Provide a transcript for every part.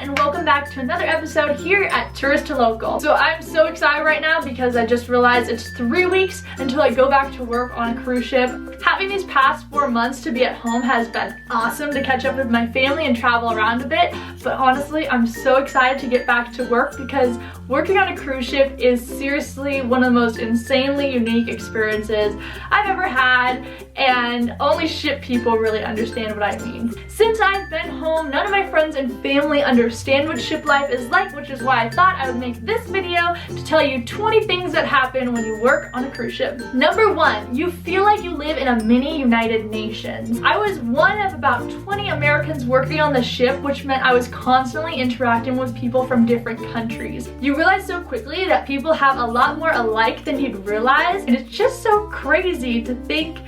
and welcome back to another episode here at Tourist to Local. So I'm so excited right now because I just realized it's 3 weeks until I go back to work on a cruise ship. Having these past 4 months to be at home has been awesome to catch up with my family and travel around a bit, but honestly I'm so excited to get back to work because working on a cruise ship is seriously one of the most insanely unique experiences I've ever had, and only ship people really understand what I mean. Since I've been home, none of my friends and family understand what ship life is like, which is why I thought I would make this video to tell you 20 things that happen when you work on a cruise ship. Number 1, you feel like you live in a mini United Nations. I was one of about 20 Americans working on the ship, which meant I was constantly interacting with people from different countries. You realize so quickly that people have a lot more alike than you'd realize, and it's just so crazy to think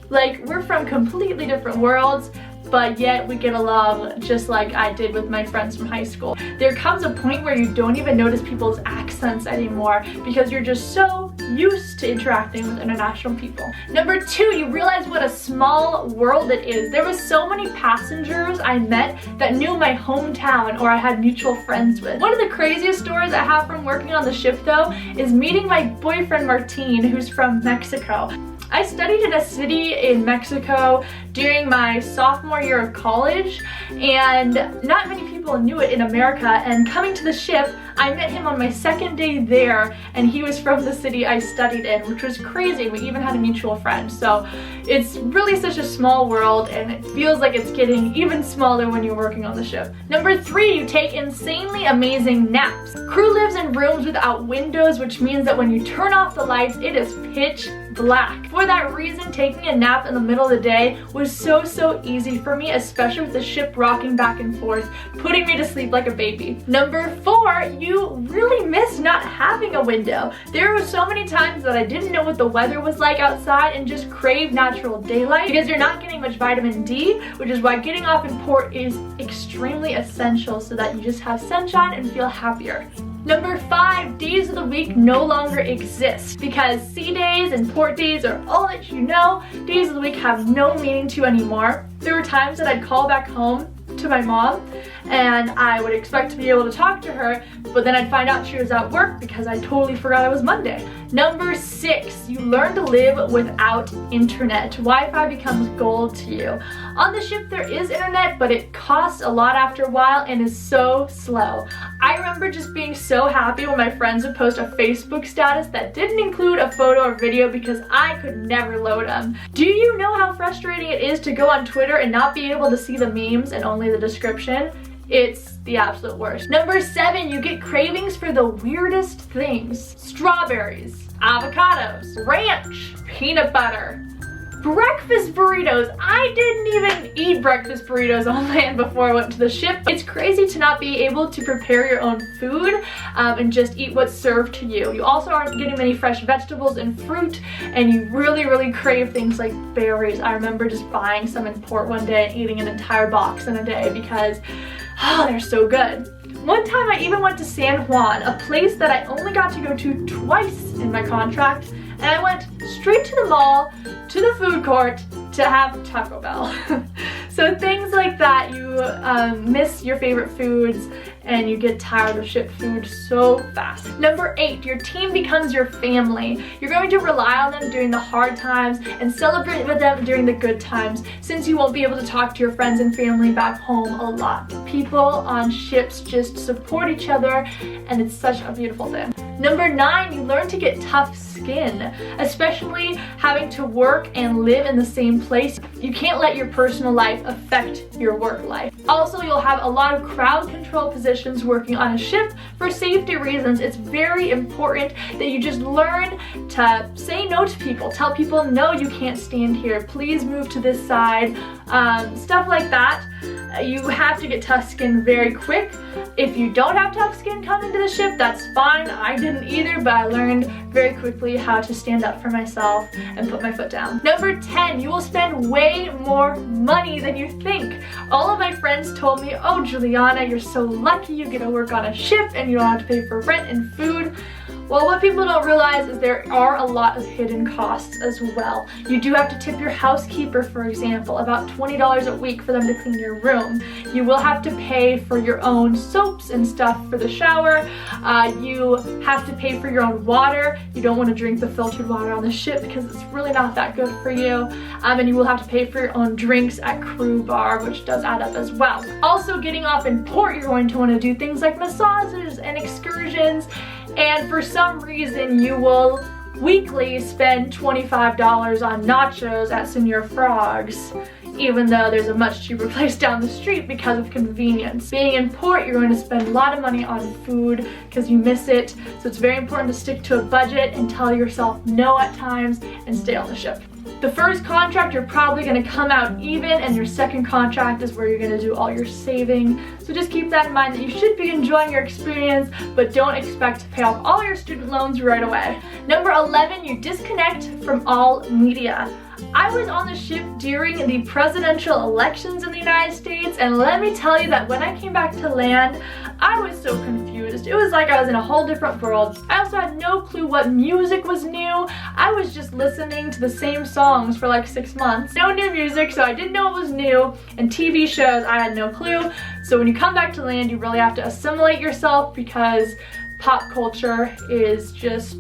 like we're from completely different worlds, but yet we get along just like I did with my friends from high school. There comes a point where you don't even notice people's accents anymore because you're just so used to interacting with international people. Number 2, you realize what a small world it is. There was so many passengers I met that knew my hometown or I had mutual friends with. One of the craziest stories I have from working on the ship though is meeting my boyfriend Martin, who's from Mexico. I studied in a city in Mexico during my sophomore year of college, and not many people knew it in America, and coming to the ship, I met him on my second day there, and he was from the city I studied in, which was crazy. We even had a mutual friend, so it's really such a small world, and it feels like it's getting even smaller when you're working on the ship. Number 3, you take insanely amazing naps. Crew lives in rooms without windows, which means that when you turn off the lights, it is pitch black. For that reason, taking a nap in the middle of the day was so easy for me, especially with the ship rocking back and forth, putting me to sleep like a baby. Number 4, you really miss not having a window. There were so many times that I didn't know what the weather was like outside and just craved natural daylight because you're not getting much vitamin D, which is why getting off in port is extremely essential so that you just have sunshine and feel happier. Number 5, days of the week no longer exist because sea days and port days are all that you know. Days of the week have no meaning to you anymore. There were times that I'd call back home to my mom and I would expect to be able to talk to her, but then I'd find out she was at work because I totally forgot it was Monday. Number 6, you learn to live without internet. Wi-Fi becomes gold to you. On the ship there is internet, but it costs a lot after a while and is so slow. I remember just being so happy when my friends would post a Facebook status that didn't include a photo or video because I could never load them. Do you know how frustrating it is to go on Twitter and not be able to see the memes and only the description? It's the absolute worst. Number 7, you get cravings for the weirdest things. Strawberries, avocados, ranch, peanut butter, breakfast burritos. I didn't even eat breakfast burritos on land before I went to the ship. It's crazy to not be able to prepare your own food and just eat what's served to you. You also aren't getting many fresh vegetables and fruit, and you really crave things like berries. I remember just buying some in port one day and eating an entire box in a day because they're so good. One time I even went to San Juan, a place that I only got to go to twice in my contract, and I went straight to the mall, to the food court, to have Taco Bell. So things like that, you miss your favorite foods and you get tired of ship food so fast. Number 8, your team becomes your family. You're going to rely on them during the hard times and celebrate with them during the good times, since you won't be able to talk to your friends and family back home a lot. People on ships just support each other, and it's such a beautiful thing. Number 9, you learn to get tough skin, especially having to work and live in the same place. You can't let your personal life affect your work life. Also, you'll have a lot of crowd control positions working on a ship. For safety reasons, it's very important that you just learn to say no to people. Tell people, no, you can't stand here. Please move to this side. Stuff like that. You have to get tough skin very quick. If you don't have tough skin coming to the ship, that's fine. I didn't either, but I learned very quickly how to stand up for myself and put my foot down. Number 10, you will spend way more money than you think. All of my friends told me, oh Juliana, you're so lucky you get to work on a ship and you don't have to pay for rent and food. Well, what people don't realize is there are a lot of hidden costs as well. You do have to tip your housekeeper, for example, about $20 a week for them to clean your room. You will have to pay for your own soaps and stuff for the shower. You have to pay for your own water. You don't want to drink the filtered water on the ship because it's really not that good for you. And you will have to pay for your own drinks at Crew Bar, which does add up as well. Also, getting off in port, you're going to want to do things like massages and excursions. And for some reason, you will weekly spend $25 on nachos at Señor Frog's, even though there's a much cheaper place down the street because of convenience. Being in port, you're going to spend a lot of money on food because you miss it. So it's very important to stick to a budget and tell yourself no at times and stay on the ship. The first contract, you're probably going to come out even, and your second contract is where you're going to do all your saving. So just keep that in mind that you should be enjoying your experience, but don't expect to pay off all your student loans right away. Number 11, you disconnect from all media. I was on the ship during the presidential elections in the United States, and let me tell you that when I came back to land, I was so confused. It was like I was in a whole different world. I also had no clue what music was new. I was just listening to the same songs for like 6 months. No new music, so I didn't know what was new, and TV shows, I had no clue. So when you come back to land, you really have to assimilate yourself because pop culture is just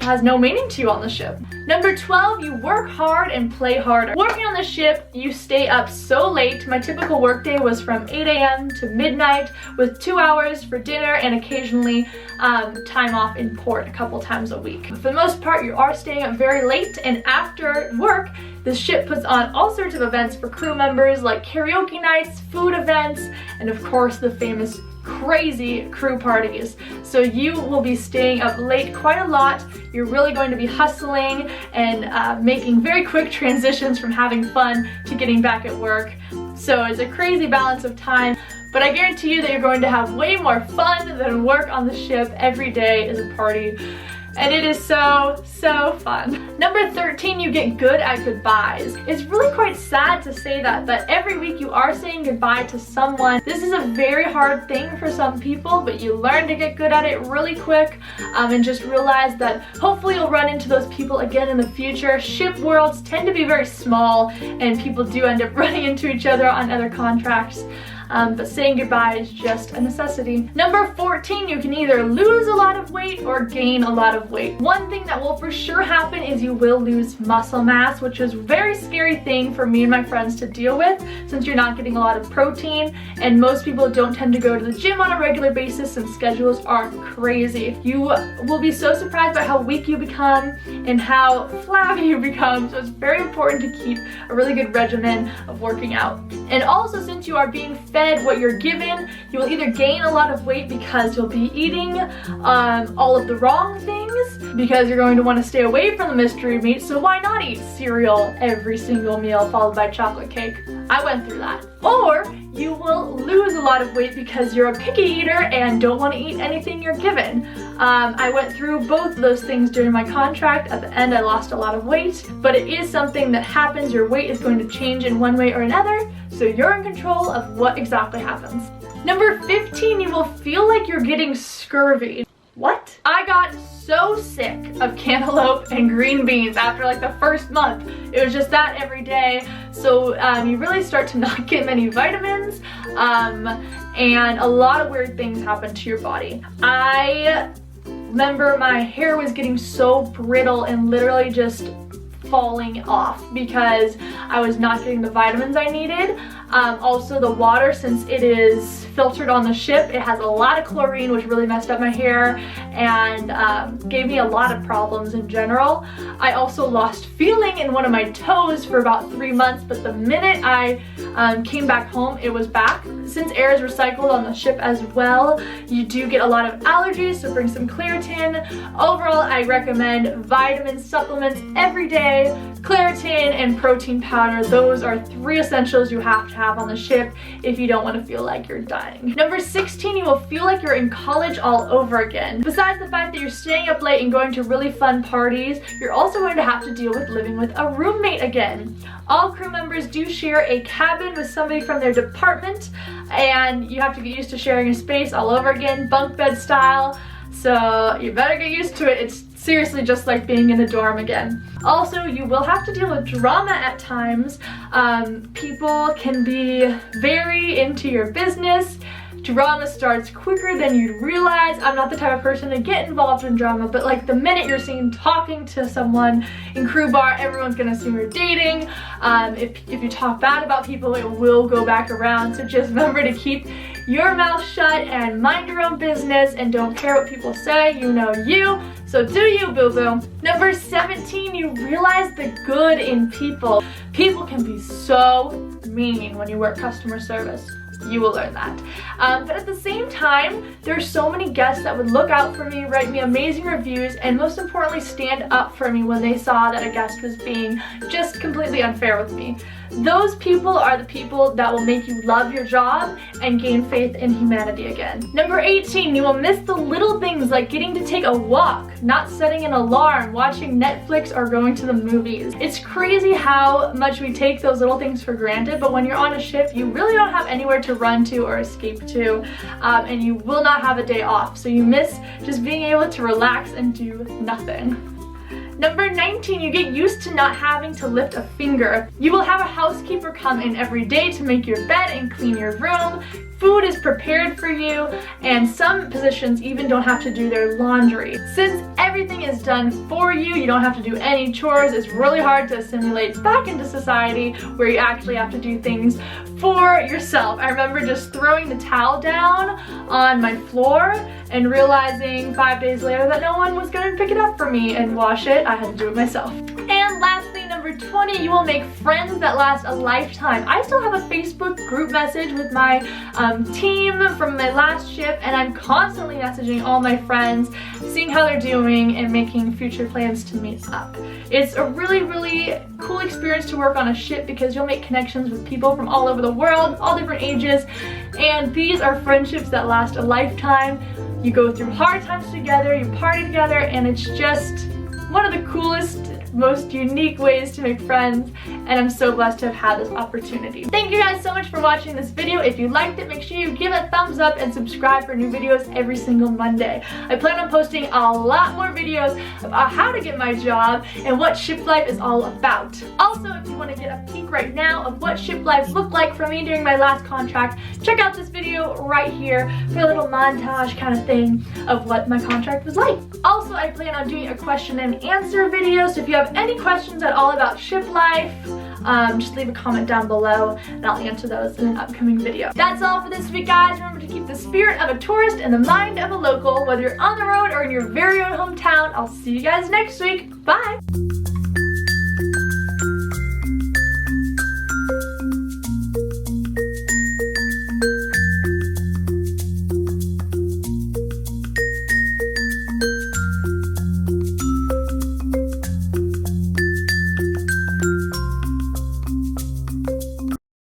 has no meaning to you on the ship. Number 12, you work hard and play harder. Working on the ship, you stay up so late. My typical workday was from 8 a.m. to midnight with 2 hours for dinner and occasionally time off in port a couple times a week. For the most part, you are staying up very late, and after work, the ship puts on all sorts of events for crew members like karaoke nights, food events, and of course the famous crazy crew parties. So you will be staying up late quite a lot. You're really going to be hustling and making very quick transitions from having fun to getting back at work. So it's a crazy balance of time, but I guarantee you that you're going to have way more fun than work on the ship. Every day is a party. And it is so, so fun. Number 13, you get good at goodbyes. It's really quite sad to say that, but every week you are saying goodbye to someone. This is a very hard thing for some people, but you learn to get good at it really quick and just realize that hopefully you'll run into those people again in the future. Ship worlds tend to be very small and people do end up running into each other on other contracts. But saying goodbye is just a necessity. Number 14, you can either lose a lot of weight or gain a lot of weight. One thing that will for sure happen is you will lose muscle mass, which is a very scary thing for me and my friends to deal with since you're not getting a lot of protein, and most people don't tend to go to the gym on a regular basis since schedules are crazy. You will be so surprised by how weak you become and how flabby you become, so it's very important to keep a really good regimen of working out. And also, since you are being fed what you're given, you will either gain a lot of weight because you'll be eating all of the wrong things because you're going to want to stay away from the mystery meat, so why not eat cereal every single meal followed by chocolate cake? I went through that. Or you will lose a lot of weight because you're a picky eater and don't want to eat anything you're given. I went through both of those things during my contract. At the end, I lost a lot of weight, but it is something that happens. Your weight is going to change in one way or another, so you're in control of what exactly happens. Number 15, you will feel like you're getting scurvy. What? I got so sick of cantaloupe and green beans after like the first month. It was just that every day. So you really start to not get many vitamins and a lot of weird things happen to your body. I remember my hair was getting so brittle and literally just falling off because I was not getting the vitamins I needed. Also the water, since it is filtered on the ship, it has a lot of chlorine, which really messed up my hair and gave me a lot of problems in general. I also lost feeling in one of my toes for about 3 months, but the minute I came back home, it was back. Since air is recycled on the ship as well, you do get a lot of allergies, so bring some Claritin. Overall, I recommend vitamin supplements every day, Claritin and protein powder. Those are 3 essentials you have to have on the ship if you don't want to feel like you're dying. Number 16, you will feel like you're in college all over again. Besides the fact that you're staying up late and going to really fun parties, you're also going to have to deal with living with a roommate again. All crew members do share a cabin with somebody from their department, and you have to get used to sharing a space all over again, bunk bed style. So you better get used to it. It's seriously just like being in a dorm again. Also, you will have to deal with drama at times. People can be very into your business. Drama starts quicker than you'd realize. I'm not the type of person to get involved in drama, but like the minute you're seen talking to someone in crew bar, everyone's gonna assume you're dating. If you talk bad about people, it will go back around. So just remember to keep your mouth shut and mind your own business and don't care what people say. You know you. So do you, boo-boo. Number 17, you realize the good in people. People can be so mean when you work customer service. You will learn that. But at the same time, there's so many guests that would look out for me, write me amazing reviews, and most importantly, stand up for me when they saw that a guest was being just completely unfair with me. Those people are the people that will make you love your job and gain faith in humanity again. Number 18, you will miss the little things like getting to take a walk, not setting an alarm, watching Netflix, or going to the movies. It's crazy how much we take those little things for granted, but when you're on a shift, you really don't have anywhere to run to or escape to, and you will not have a day off. So you miss just being able to relax and do nothing. Number 19, you get used to not having to lift a finger. You will have a housekeeper come in every day to make your bed and clean your room. Food is prepared for you, and some positions even don't have to do their laundry. Since everything is done for you, you don't have to do any chores. It's really hard to assimilate back into society where you actually have to do things for yourself. I remember just throwing the towel down on my floor and realizing 5 days later that no one was gonna pick it up for me and wash it. I had to do it myself. And lastly, number 20, you will make friends that last a lifetime. I still have a Facebook group message with my team from my last shift, and I'm constantly messaging all my friends, seeing how they're doing and making future plans to meet up. It's a really, really cool experience to work on a ship because you'll make connections with people from all over the world, all different ages, and these are friendships that last a lifetime. You go through hard times together, you party together, and it's just one of the coolest, most unique ways to make friends, and I'm so blessed to have had this opportunity. Thank you guys so much for watching this video. If you liked it, make sure you give it a thumbs up and subscribe for new videos every single Monday. I plan on posting a lot more videos about how to get my job and what shift life is all about. Also, if you want to get a peek right now of what shift life looked like for me during my last contract, check out this video right here for a little montage kind of thing of what my contract was like. Also, I plan on doing a question and answer video, so if you have any questions at all about shift life, just leave a comment down below and I'll answer those in an upcoming video. That's all for this week, guys. Remember to keep the spirit of a tourist and the mind of a local, whether you're on the road or in your very own hometown. I'll see you guys next week. Bye!